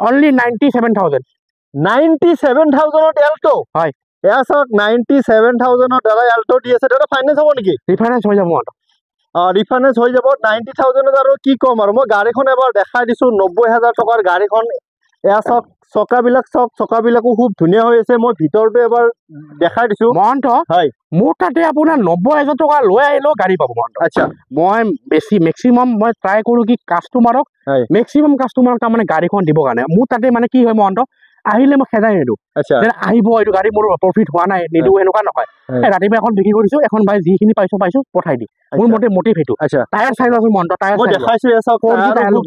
Only 97000 97,000 Alto হয় এয়া চাওক 97,000 দাদা এল্টো দি আছে দাদা ফাইনেন্স হ'ব নেকি ৰিফাইনেন্স হৈ যাব ৰিফাইনেন্স হৈ যাব 90,000 আৰু কি ক'ম আৰু মই গাড়ীখন এবাৰ দেখাই দিছো 90,000 টকাৰ গাড়ীখন এয়া চাওক চকাবিলাক চাওক চকাবিলাকো খুব ধুনীয়া হৈ আছে মই ভিতৰতে এবাৰ দেখাই দিছো মহন্ত হয় মোৰ তাতে আপোনাৰ 90,000 টকা লৈ আহিলেও গাড়ী পাব মহন্ত আচ্ছা মই বেছি মেক্সিমাম মই ট্ৰাই কৰোঁ কি কাষ্টমাৰক মেক্সিমাম কাষ্টমাৰক তাৰমানে গাড়ীখন দিবৰ কাৰণে মোৰ তাতে মানে কি হয় মহন্ত আহিলে মই খেদাই নিদিওঁ আহিব এইটো গাড়ী মোৰ প্ৰফিট হোৱা নাই নিদিওঁ এনেকুৱা নহয় ৰাতিপুৱা এখন বিক্ৰী কৰিছো এখন বাই যিখিনি পাইছো পঠাই দি মোৰ মতে মটিভ সেইটো টায়াৰ চাই লোৱাচোন মহন্ত টায়াৰ মই দেখাইছো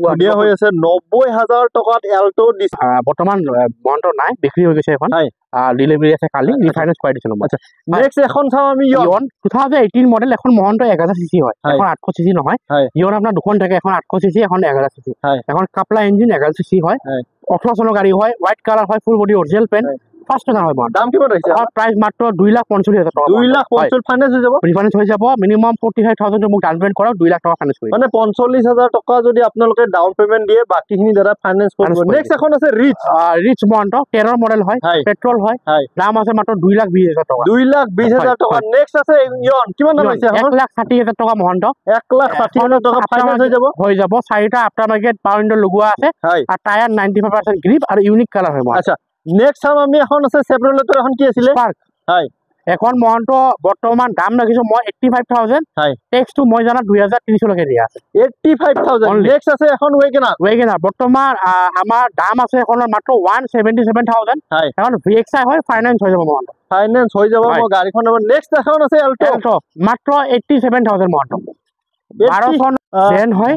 ধুনীয়া হৈ আছে 90,000 টকাত এল্টো দিছে বৰ্তমান মহন্ত নাই বিক্ৰী হৈ গৈছে এখন ডেলিভাৰী আছে কালি ৰিফাইনেন্স কৰাই দিছিলো মই নেক্সট এখন চাওঁ আমি ইয়ন 2018 মডেল এখন মহন্ত 1000 সিসি হয় এখন 800 সিসি নহয় ইয়ন আপোনাৰ দুখন থাকে এখন 800 সিসি এখন 1000 সিসি এখন কাপলা ইঞ্জিন 1000 সিসি হয় 18 চনৰ গাড়ী হয় হোৱাইট কালাৰ হয় ফুল body original paint first time হয় দাম কিমান আছে প্ৰাইস মাত্ৰ 2,45,000 টকা 2,45,000 ফাইনেন্স হৈ যাব ৰিফাইনেন্স হৈ যাব মিনিমাম 45,000 মোক ডাউন পেমেন্ট কৰক 2 লাখ টকা ফাইনেন্স কৰি মানে 45,000 টকা যদি আপোনালোকে ডাউন পেমেন্ট দিয়ে বাকিখিনি দাদা ফাইনেন্স কৰিব নেক্সট এখন আছে ৰিচ মহন্ত 13 মডেল হয় পেট্ৰল হয় দাম আছে মাত্ৰ 2,20,000 টকা 2,20,000 টকা নেক্সট আছে ইয়ন কিমান দাম আছে 1,60,000 টকা মহন্ত 1,60,000 টকা ফাইনেন্স হৈ যাব চাৰিটা আফটাৰ মাৰ্কেট পাৱাৰ উইন্ডো লগোৱা আছে আৰু টায়াৰ 95% গ্ৰিপ আৰু ইউনিক কালাৰ হয় আচ্ছা নেক্সট চাম আমি এখন আছে চেভ্ৰলেটৰ এখন কি আছিল স্পাৰ্ক হয় এখন মহন্ত বৰ্তমান দাম ৰাখিছো মই 85,000 হয় টেক্সটো মই জানা 2030 লৈকে দিয়া আছে 85,000 নেক্সট আছে এখন ৱেগনাৰ বৰ্তমান আমাৰ দাম আছে এখনৰ মাত্ৰ 177,000 হয় এখন VXI হয় ফাইনান্স হৈ যাব মহন্ত ফাইনান্স হৈ যাব মই গাড়ীখন নেক্সট এখন আছে এল্টো মাত্ৰ 87,000 মহন্ত 12 চন জেন হয়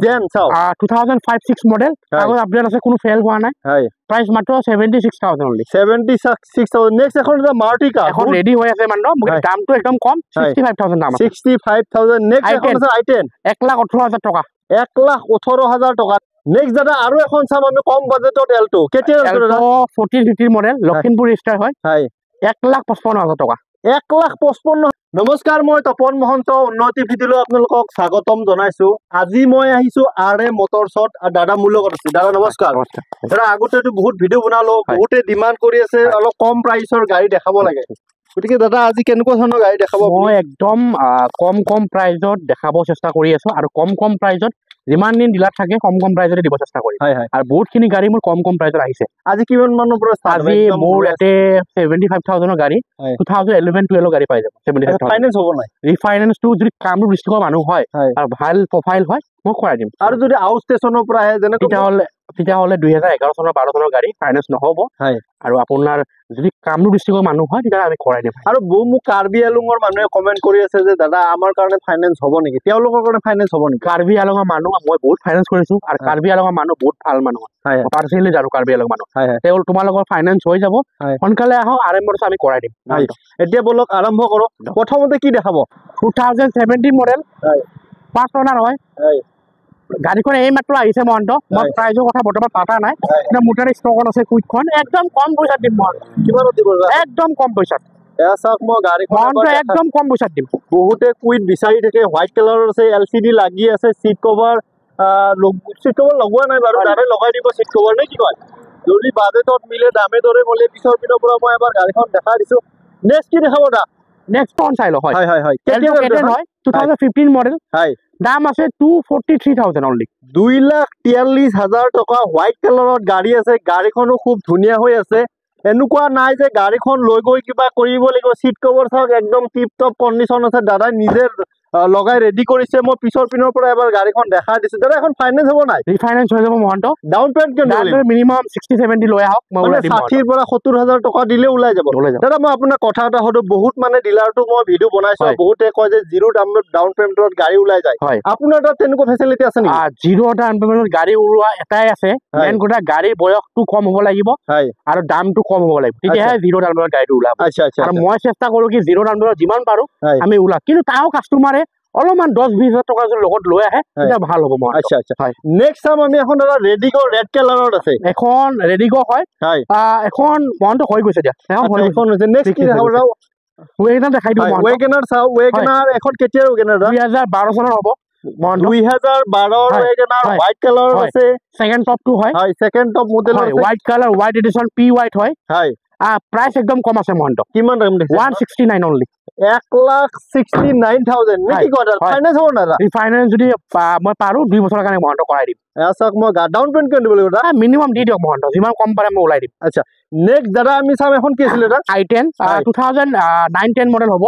2005-6 মডেল আগত আপডেট আছে কোনো ফেল হোৱা নাই প্ৰাইস মাত্ৰ 76,000 অনলি 76,000 নেক্সট এখন মাৰুতি কাৰ এখন ৰেডি হৈ আছে মাত্ৰ দামটো একদম কম 65,000 দাম 65,000 নেক্সট এখন আছে i10 1,18,000 টকা 1,18,000 টকা নেক্সট দাদা আৰু এখন চাম আমি কম বাজেটত এল্টো কেতিয়া দাদা 1450 মডেল লখিমপুৰ ৰেজিষ্টাৰ হয় 1,55,000 টকা 1,55,000 নমস্কাৰ মই তপন মহন্ত উন্নতি ভিডিঅ'লৈ আপোনালোকক স্বাগতম জনাইছো আজি মই আহিছো RM মটৰছত আৰু দাদা মোৰ লগত আছে দাদা নমস্কাৰ দাদা আগতেতো বহুত ভিডিঅ' বনালো বহুতে ডিমান্ড কৰি আছে অলপ কম প্ৰাইচৰ গাড়ী দেখাব লাগে গতিকে দাদা আজি কেনেকুৱা ধৰণৰ গাড়ী দেখাব মই একদম কম প্ৰাইচত দেখাব চেষ্টা কৰি আছো আৰু কম প্ৰাইচত যিমান দিন ডিলাৰ থাকে কম প্ৰাইচতে দিব চেষ্টা কৰিম আৰু বহুতখিনি গাড়ী মোৰ কম প্ৰাইচত আহিছে আজি কিমান মানৰ পৰা আজি মোৰ এতে 75,000 গাড়ী 2011-12 গাড়ী পাই যাব 75,000 ফাইনান্স হ'ব নাই ৰিফাইনেন্সটো যদি কামটো দৃষ্টিকোণ মানুহ হয় আৰু ভাল প্ৰফাইল হয় মই কৰাই দিম আৰু যদি আউট ষ্টেচনৰ পৰা আহে যেনে তেতিয়াহ'লে 2011 চনৰ 12 চনৰ গাড়ী ফাইনেন্স নহ'ব আৰু আপোনাৰ যদি কামটো দৃষ্টিকোণ মানুহ হয় তেতিয়া আমি কৰাই দিম আৰু মোক কাৰ্বি আলুঙৰ মানুহে কমেন্ট কৰি আছে যে দাদা আমাৰ কাৰণে ফাইনেন্স হ'ব নেকি তেওঁলোকৰ কাৰণে ফাইনেন্স হ'ব নেকি কাৰ্বি আলুঙৰ মানুহ মই বহুত ফাইনেন্স কৰিছো আৰু কাৰ্বি আলুঙৰ মানুহ বহুত ভাল মানুহ পাৰ্চনেলি জানো কাৰ্বি আলুঙৰ মানুহ তোমালোকৰ ফাইনেন্স হৈ যাব সোনকালে আহক RM মটৰছ আমি কৰাই দিম এতিয়া বলক আৰম্ভ কৰো প্ৰথমতে কি দেখাব 2017 মডেল ফাৰ্ষ্ট অনাৰ হয় গাড়ীখন এই মাত্ৰ আহিছে মহন্ত মই প্ৰাইজৰ কথা বৰ্তমান পাতা নাই কিন্তু মোৰ তাত ষ্টকত আছে কুইকখন একদম কম পইচাত দিম মই কিমানত দিব একদম কম পইচাত এয়া চাওক মই গাড়ীখন একদম কম পইচাত দিম বহুতে কুইট বিচাৰি থাকে হোৱাইট কালাৰৰ আছে LCD লাগি আছে চিট কভাৰ লগোৱা নাই বাৰু দাদা লগাই দিব চিট কভাৰ নে কি কয় যদি বাজেটত মিলে দামে দৰে গ'লে পিছৰ পিনৰ পৰা মই এবাৰ গাড়ীখন দেখাই দিছো নেক্সট কি দেখাব দা নেক্সট খন চাই লও হয় কেতিয়া হয় 2015 মডেল হয় দাম আছে 243,000 অনলি 2,43,000 টকা হোৱাইট কালাৰত গাড়ী আছে গাড়ীখনো খুব ধুনীয়া হৈ আছে এনেকুৱা নাই যে গাড়ীখন লৈ গৈ কিবা কৰিব লাগিব চিট কভাৰ চাওক একদম টিপ টপ কণ্ডিশ্যন আছে দাদাই নিজে লগাই ৰেডি কৰিছে মই পিছৰ পিনৰ পৰা এবাৰ গাড়ীখন দেখাই দিছো দাদা এখন ফাইনেন্স হ'ব নাই ৰিফাইনেন্স হৈ যাব মহন্ত ডাউন পেমেন্ট কিমান মিনিমাম 60-70 লৈ আহক মই 60 পৰা 70,000 টকা দিলে ওলাই যাব দাদা মই আপোনাক কথা এটা হয়তো বহুত মানে ডিলাৰটো মই ভিডিঅ' বনাইছো বহুতে কয় যে জিৰ' ডাউন পেমেন্টত গাড়ী ওলাই যায় আপোনাৰ তাত তেনেকুৱা ফেচিলিটি আছে নেকি জিৰ' ডাউন পেমেন্টত গাড়ী ওলোৱা এটাই আছে মেইন কথা গাড়ীৰ বয়সটো কম হ'ব লাগিব আৰু দামটো কম হ'ব লাগিব তেতিয়াহে জিৰ' ডাউন পেমেন্টত গাড়ীটো ওলাব আৰু মই চেষ্টা কৰো কি জিৰ' ডাউন পেমেন্টত যিমান পাৰো আমি ওলাম কিন্তু তাও কাষ্টমাৰে অলপমান 10-20,000 টকা যদি লগত লৈ আহে তেতিয়া ভাল হ'ব মই আচ্ছা নেক্সট টাইম আমি এখন দাদা ৰেডিগো ৰেড কালাৰত আছে এখন ৰেডিগো হয় এখন মনটো হৈ গৈছে দিয়া এখন হৈছে নেক্সট কি দেখাব যাও ৱেগনাৰ দেখাই দিও ৱেগনাৰ চাও ৱেগনাৰ এখন কেতিয়া ৱেগনাৰ 2012 চনৰ হ'ব 2012 WagonR হোয়াইট কালার আছে সেকেন্ড টপ টু হয় সেকেন্ড টপ মডেল আছে হোয়াইট কালার হোয়াইট এডিশন পি হোয়াইট হয় প্রাইস একদম কম আছে মহন্ত কিমান দাম দিছে 169 অনলি 1,69,000 নাকি কথা ফাইনান্স হ'ব না ৰিফাইনেন্স যদি মই পাৰো 2 বছৰৰ কাৰণে মহন্ত কৰাই দিম আছক মই ডাউন পেমেন্ট কিমান দিব লাগিব দাদা মিনিমাম দি দিয়ক মহন্ত যিমান কম পাৰে মই ওলাই দিম আচ্ছা নেক্সট দাদা আমি চাম এখন কি আছিল দাদা i10 2009-10 মডেল হ'ব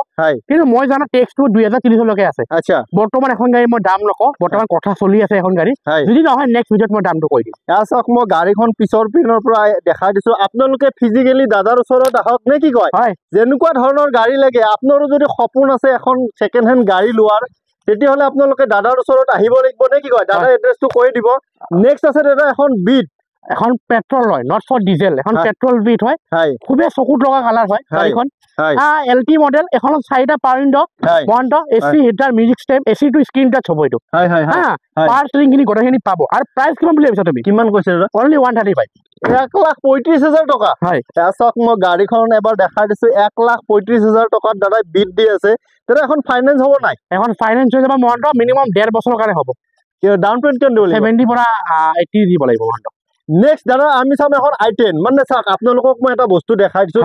কিন্তু মই জানা টেক্সটো 2030 লৈকে আছে আচ্ছা বৰ্তমান এখন গাড়ী মই দাম নকওঁ বৰ্তমান কথা চলি আছে এখন গাড়ী যদি নহয় নেক্সট ভিডিঅ'ত মই দামটো কৈ দিম আছক মই গাড়ীখন পিছৰ পিনৰ পৰা দেখাই দিছো আপোনালোকে ফিজিক্যালি দাদাৰ ওচৰত আহক নে কি কয় যেনেকুৱা ধৰণৰ গাড়ী লাগে আপোনাৰো যদি সপোন আছে এখন সেকেন্ড হ্যান্ড গাড়ী লোৱাৰ তেতিয়াহ'লে আপোনালোকে দাদাৰ ওচৰত আহিব লাগিব নে কি কয় দাদা এড্ৰেছটো কৈ দিব নেক্সট আছে দাদা এখন বিট এখন পেট্ৰল হয় নট ফৰ ডিজেল এখন পেট্ৰল বিট হয় খুবেই চকুত লগা কালাৰ হয় গাড়ীখন এলটি মডেল এখন 4টা পাৱাৰ উইণ্ডো মহন্ত এসি হিটাৰ মিউজিক ষ্টেপ এসি টু স্ক্ৰীন টাচ হ'ব এইটো পাৱাৰ ষ্টিৰিং খিনি গোটেইখিনি পাব আৰু প্ৰাইচ কিমান বুলি ভাবিছা তুমি কিমান কৈছে দাদা অনলি 135 1,35,000 টকা আছক মই গাড়ীখন এবাৰ দেখাই দিছো 1,35,000 টকাত দাদা বিট দি আছে তেনে এখন ফাইনেন্স হ'ব নাই এখন ফাইনেন্স হৈ যাব মহন্ত মিনিমাম 1.5 বছৰৰ কাৰণে হ'ব ডাউন পেমেন্ট কিমান দিব লাগিব 70 পৰা 80 দিব লাগিব মহন্ত নেক্সট দাদা আমি চাম এখন i10 মানে চাওক আপোনালোকক মই এটা বস্তু দেখাই দিছো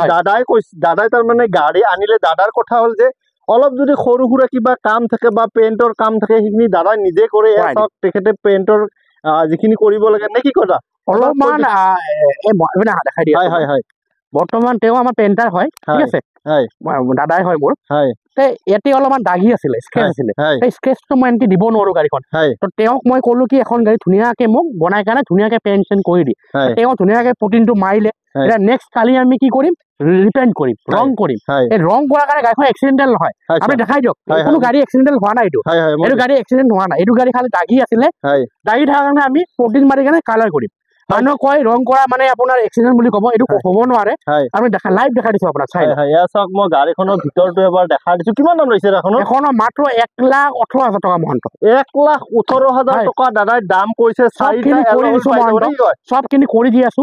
দাদাই তাৰ মানে গাড়ী আনিলে দাদাৰ কথা হ'ল যে অলপ যদি সৰু সুৰা কিবা কাম থাকে বা পেইণ্টৰ কাম থাকে সেইখিনি দাদাই নিজে কৰে চাওক তেখেতে পেইণ্টৰ যিখিনি কৰিব লাগে নে কি কথা অলপমান দেখাই দিয়ে হয় বৰ্তমান তেওঁ আমাৰ পেইণ্টাৰ হয় ঠিক আছে দাদাই হয় মোৰ ইয়াতে অলপমান দাগি আছিলে স্কেচ আছিলে সেই স্কেচটো মই এনেকে দিব নোৱাৰো গাড়ীখন তো তেওঁক মই ক'লো কি এখন গাড়ী ধুনীয়াকে মোক বনাই কাৰণে ধুনীয়াকে পেইণ্ট চেইণ্ট কৰি দি তেওঁ ধুনীয়াকে পুটিনটো মাৰিলে এতিয়া নেক্সট কালি আমি কি কৰিম ৰিপেইণ্ট কৰিম ৰং কৰিম এই ৰং কৰাৰ কাৰণে গাড়ীখন এক্সিডেণ্টেল নহয় আপুনি দেখাই দিয়ক কোনো গাড়ী এক্সিডেণ্টেল হোৱা নাই এইটো গাড়ী এক্সিডেণ্ট হোৱা নাই এইটো গাড়ী খালি দাগি আছিলে দাগি থকাৰ কাৰণে আমি পুটিন মাৰি কাৰণে কালাৰ কৰিম মানুহ কয় ৰং কৰা মানে আপোনাৰ এক্সিডেণ্ট বুলি ক'ব এইটো হ'ব নোৱাৰে আমি দেখা লাইভ দেখাই দিছো আপোনাক চাই চাওক মই গাড়ীখনৰ ভিতৰটো এবাৰ দেখাই দিছো কিমান দাম লৈছে এখনৰ মাত্ৰ 1,18,000 টকা মহন্ত 1,18,000 টকা দাদাই দাম কৈছে সবখিনি কৰি দি আছো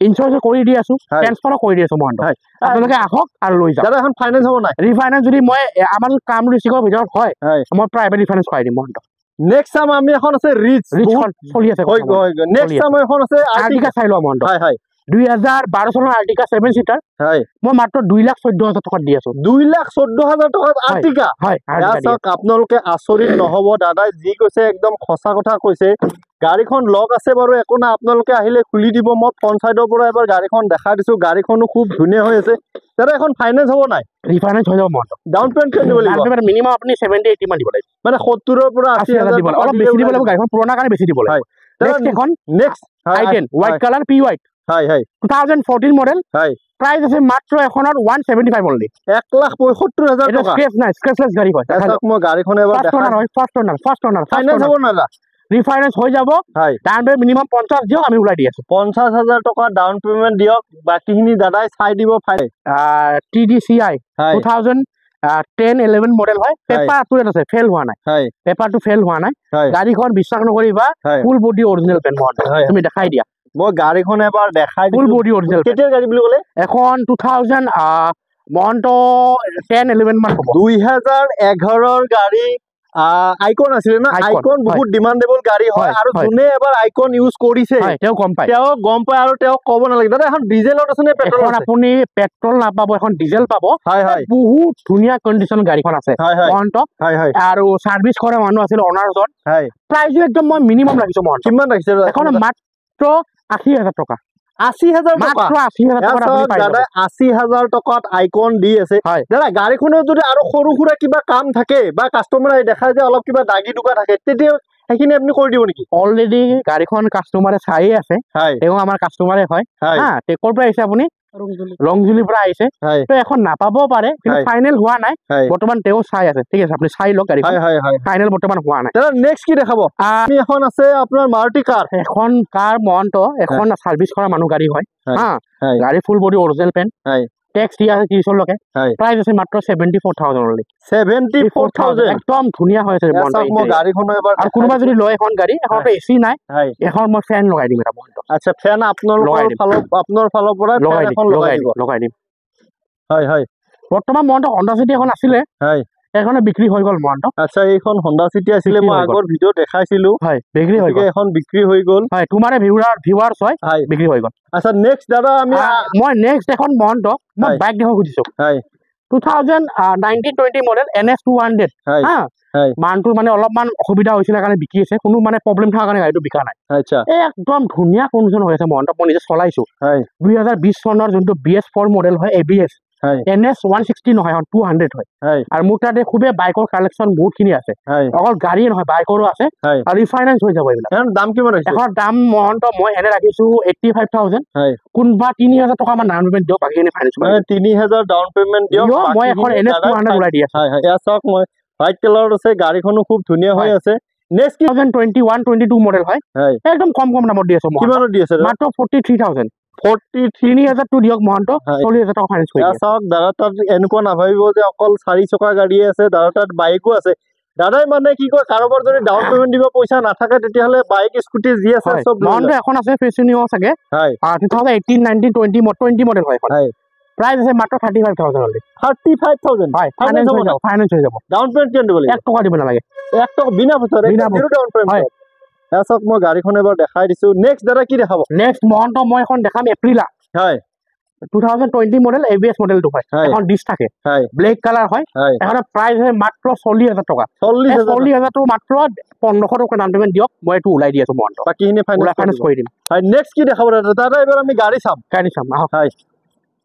ইঞ্চুৰেঞ্চ কৰি দি আছো ট্ৰেন্সফাৰো কৰি দি আছো মহন্ত আপোনালোকে আহক আৰু লৈ যাওক দাদা এখন ফাইনেন্স হ'ব নাই ৰিফাইনেন্স যদি মই আমাৰ কাম ৰিচিকৰ ভিতৰত হয় মই প্ৰাইভেট ৰিফাইনেন্স কৰাই দিম মহন্ত নেক্সট টাইম আমি এখন আছে ৰিচ চলি আছে নেক্সট টাইম এখন আছে আৰ্টিকা চাই লোৱা মহন্ত 2012 চনৰ আৰ্টিকা 7 সিটাৰ মই মাত্ৰ 2,14,000 টকাত দি আছো 2,14,000 টকাত আৰ্টিকা আপোনালোকে আচৰিত নহব দাদাই যি কৈছে একদম সঁচা কথা কৈছে গাড়ীখন লক আছে বাৰু একো না আপোনালোকে আহিলে খুলি দিব মই ফ্ৰণ্ট সাইডৰ পৰা এবাৰ গাড়ীখন দেখাই দিছো গাড়ীখনো খুব ধুনীয়া হৈ আছে দাদা এখন ফাইনেন্স হ'ব নাই ৰিফাইনেন্স হৈ যাব মহন্ত ডাউন পেমেন্ট কিমান দিব লাগিব মিনিমাম আপুনি 70-80 মান দিব লাগিব মানে 70 ৰ পৰা 80,000 দিব অলপ বেছি দিব লাগিব গাড়ীখন পুৰণা কাৰণে বেছি দিব লাগিব নেক্সট এখন next i10 white colour P white 2014 model price আছে মাত্ৰ এখনৰ 175 অনলি 1,75,000 টকা স্ক্ৰেচ নাই স্ক্ৰেচলেছ গাড়ী হয় তাক মই গাড়ীখন এবাৰ দেখাই ফাৰ্স্ট অনাৰ ফাইনেন্স হ'ব না ৰিফাইনেন্স হৈ যাব ডাউন পেমেন্ট মিনিমাম 50 দিয়ক আমি ওলাই দি আছো 50,000 টকা ডাউন পেমেন্ট দিয়ক বাকিখিনি দাদাই চাই দিব ফাইল TDCI 2010-11 মডেল হয় পেপাৰ আপডেট আছে ফেল হোৱা নাই পেপাৰটো ফেল হোৱা নাই গাড়ীখন বিশ্বাস নকৰিবা ফুল বডি অৰিজিনেল পেন তুমি দেখাই দিয়া মই গাড়ীখন এবাৰ দেখাই ফুল বডি অৰিজিনেল কেতিয়া গাড়ী বুলি ক'লে এখন 2000 মহন্ত 10-11 মান হ'ব 2011 ৰ গাড়ী আইকন আছিল না আইকন বহুত ডিমান্ডেবল গাড়ী হয় আৰু যোনে এবাৰ আইকন ইউজ কৰিছে তেওঁ গম পায় আৰু তেওঁ ক'ব নালাগে দাদা এখন ডিজেলত আছে নে পেট্ৰল আছে আপুনি পেট্ৰল নাপাব এখন ডিজেল পাব বহুত ধুনীয়া কণ্ডিশ্যন গাড়ীখন আছে মহন্ত আৰু সাৰ্ভিস কৰে মানুহ আছিল অনাৰজন প্ৰাইস একদম মই মিনিমাম ৰাখিছো মহন্ত কিমান ৰাখিছে এখন মাত্ৰ 80,000 টকা 80,000 টকা দাদা 80,000 টকাত আইকন দি আছে দাদা গাড়ীখনৰ যদি আৰু সৰু সুৰা কিবা কাম থাকে বা কাষ্টমাৰে দেখায় যে অলপ কিবা দাগি দুগা থাকে তেতিয়া সেইখিনি আপুনি কৰি দিব নেকি অলৰেডি গাড়ীখন কাষ্টমাৰে চাই আছে তেওঁ আমাৰ কাষ্টমাৰে হয় টেকৰ পৰা আহিছে আপুনি ৰংজুলিৰ পৰা আহিছে তো এখন নাপাব পাৰে কিন্তু ফাইনেল হোৱা নাই বৰ্তমান তেওঁ চাই আছে ঠিক আছে আপুনি চাই লওক গাড়ীখন ফাইনেল বৰ্তমান হোৱা নাই দাদা নেক্সট কি দেখাব আমি এখন আছে আপোনাৰ মাৰুতি কাৰ এখন কাৰ মহন্ত এখন সাৰ্ভিস কৰা মানুহ গাড়ী হয় গাড়ী ফুল বডি অৰিজিনেল পেন টেক্স দিয়া আছে 30 লৈকে প্ৰাইস আছে মাত্ৰ 74,000 অনলি 74,000 একদম ধুনীয়া হৈ আছে মই গাড়ীখন এবাৰ আৰু কোনোবা যদি লয় এখন গাড়ী এখনটো এসি নাই এখন মই ফেন লগাই দিম এটা মহন্ত আচ্ছা ফেন আপোনাৰ ফালৰ পৰা লগাই দিম হয় বৰ্তমান মহন্ত হন্ডা চিটি এখন আছিলে সেইখনে বিক্ৰী হৈ গ'ল মহন্ত। আচ্ছা এইখন হন্ডা চিটি আছিলে মই আগৰ ভিডিঅ' দেখাইছিলো হয় বিক্ৰী হৈ গ'ল এখন বিক্ৰী হৈ গ'ল হয় তোমাৰে ভিউৱাৰ্ছ হয় বিক্ৰী হৈ গ'ল আচ্ছা নেক্সট দাদা আমি মই নেক্সট এখন মহন্ত মই বাইক দেখাব খুজিছো হয় 2019-20 মডেল NS 200 হা মানটোৰ মানে অলপমান অসুবিধা হৈছিলে কাৰণে বিকি আছে কোনো মানে প্ৰব্লেম থকাৰ কাৰণে গাড়ীটো বিকা নাই আচ্ছা একদম ধুনীয়া কণ্ডিশ্যন হৈ আছে মহন্ত মই নিজে চলাইছো 2020 চনৰ যোনটো BS4 মডেল হয় ABS NS 160 নহয় 200 হয় আৰু মোৰ তাতে খুবে বাইকৰ কালেকশ্যন বহুতখিনি আছে অকল গাড়ী নহয় বাইকৰো আছে আৰু ৰিফাইনেন্স হৈ যাব এইবিলাক দাম কিমান হৈছে এখন দাম মহন্ত মই এনে ৰাখিছো 85,000 কোনবা 3,000 টকা মান ডাউন পেমেন্ট দিও বাকি এনে ফাইনেন্স মানে 3,000 ডাউন পেমেন্ট দিও মই এখন NS 200 ওলাই দি আছো এয়া চাওক মই হোৱাইট কালাৰ আছে গাড়ীখনো খুব ধুনীয়া হৈ আছে নেক্সট 2021-22 মডেল হয় একদম কম দামত দি আছো মই কিমানত দি আছে মাত্ৰ 43,000 43,000 টো দিয়ক মহন্ত 40,000 টকা ফাইনেন্স কৰি দিয়া চাওক দাদা তাত এনেকুৱা নাভাবিব যে অকল 4 চকা গাড়ী আছে দাদা তাত বাইকো আছে দাদাই মানে কি কয় কাৰোবাৰ যদি ডাউন পেমেন্ট দিব পইচা নাথাকে তেতিয়াহলে বাইক স্কুটি যি আছে সব মহন্ত এখন আছে ফেশনিও চাগে 2018-19 20 মডেল হয় এখন প্ৰাইস আছে মাত্ৰ 35,000 অনলি 35,000 হয় ফাইনেন্স হৈ যাব ডাউন পেমেন্ট কিমান দিব লাগে 1 টকা দিব নালাগে 1 টকা বিনা পইচাৰে জিৰো ডাউন পেমেন্ট এসক মই গাড়ীখন এবাৰ দেখাই দিছো নেক্সট দাদা কি দেখাব নেক্সট মহন্ত মই এখন দেখাম এপ্ৰিলা হয় 2020 মডেল ABS মডেলটো হয় এখন ডিস থাকে ব্ল্যাক কালার হয় এখন প্রাইস হয় মাত্ৰ 40,000 টকা 40,000 টো মাত্ৰ 1500 টকা ডাউন পেমেন্ট দিয়ক মই এটো উলাই দি আছো মহন্ত বাকিখিনি ফাইনান্স কৰি দিম হয় নেক্সট কি দেখাব দাদা এবাৰ আমি গাড়ী চাম হয়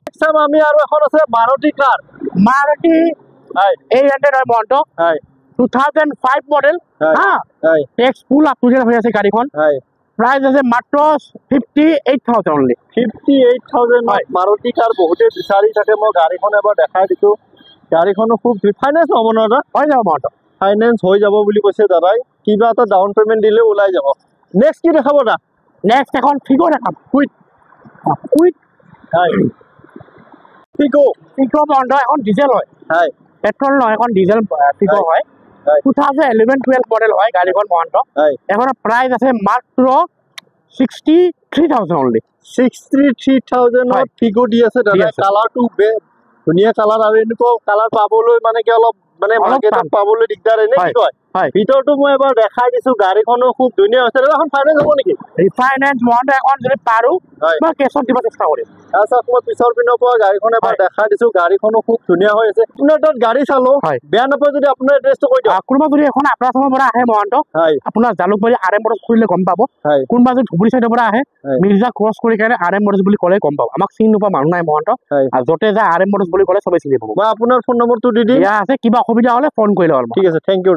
নেক্সট টাইম আমি আৰু এখন আছে মাৰুতি কাৰ মাৰুতি 800 হয় মহন্ত হয় 2005 মডেল হ্যাঁ tax full up to date হৈ আছে গাড়ীখন প্রাইস আছে মাত্ৰ 58,000 অনলি 58,000 মাৰুতি কাৰ বহুতে বিচাৰি থাকে মই গাড়ীখন এবাৰ দেখাই দিছো গাড়ীখনো খুব ফাইনান্স হ'ব না হৈ যাব মহন্ত ফাইনান্স হৈ যাব বুলি কৈছে দাদাই কিবা এটা ডাউন পেমেন্ট দিলে ওলাই যাব নেক্সট কি দেখাব দা নেক্সট এখন ফিগো দেখাম কুইক ফিগো মহন্ত এখন ডিজেল হয় পেট্রোল নহয় এখন ডিজেল ফিগো হয় 2011-12 মডেল হয় গাড়ীখন মহন্ত এখন প্রাইস আছে মাত্ৰ 63,000 অনলি 63,000 ফিগো দি আছে দাদা কালাৰটো ধুনীয়া কালাৰ আৰু এনেকুৱা কালাৰ পাবলৈ মানে কি অলপ মানে মাৰ্কেটত পাবলৈ দিগদাৰ এনে কি কয় ভিতৰটো মই এবাৰ দেখাই দিছো গাড়ীখনো খুব ধুনীয়া হৈছে দাদা এখন ফাইনান্স হ'ব নেকি ৰিফাইনেন্স মহন্ত এখন যদি পাৰো মই কেছত দিব চেষ্টা কৰিম আচ্ছা মই পিছৰ পিনৰ পৰা গাড়ীখন এবাৰ দেখাই দিছো গাড়ীখনো খুব ধুনীয়া হৈ আছে আপোনাৰ তাত গাড়ী চালো বেয়া নাপায় যদি আপোনাৰ এড্ৰেছটো কৈ দিয়ক কোনোবা যদি এখন আপোনাৰ চামৰ পৰা আহে মহন্ত আপোনাৰ জালুকবাৰী RM মোটৰছ খুলিলে গম পাব কোনোবা যদি ধুবুৰী সাইডৰ পৰা আহে মিৰ্জা ক্ৰছ কৰি কাৰণে RM মোটৰছ বুলি ক'লে গম পাব আমাক চিনি নোপোৱা মানুহ নাই মহন্ত আৰু যতে যায় RM মোটৰছ বুলি ক'লে সবে চিনি পাব মই আপোনাৰ ফোন নম্বৰটো দি দিম ইয়া আছে কিবা অসুবিধা হলে ফোন কৰিলে হ'ল ঠিক আছে থ্যাংক ইউ